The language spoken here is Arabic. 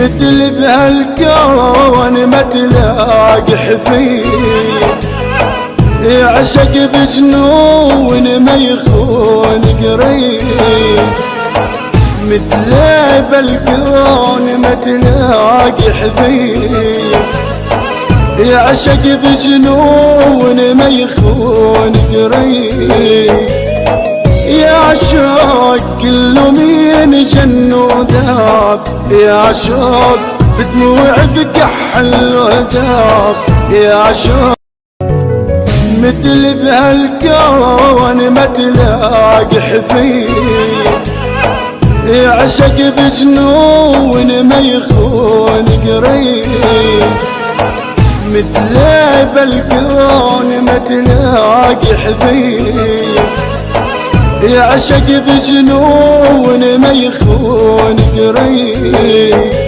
مثل بهالكون ما تلاقي حبيب يعشق بجنون ما يخون قريب. مثل بالكون ما تلاقي حبيب يعشق بجنون ما يخون قريب. يا شوق كله مين جن وداب، يا شوق بدموع بكحل وداب. يا شوق مثل بهالكون ما تلاقي حبيب يعشق بجنون ما يخون قريب. مثل بالكون ما تلاقي حبيب يعشق بجنون ما يخون قريب.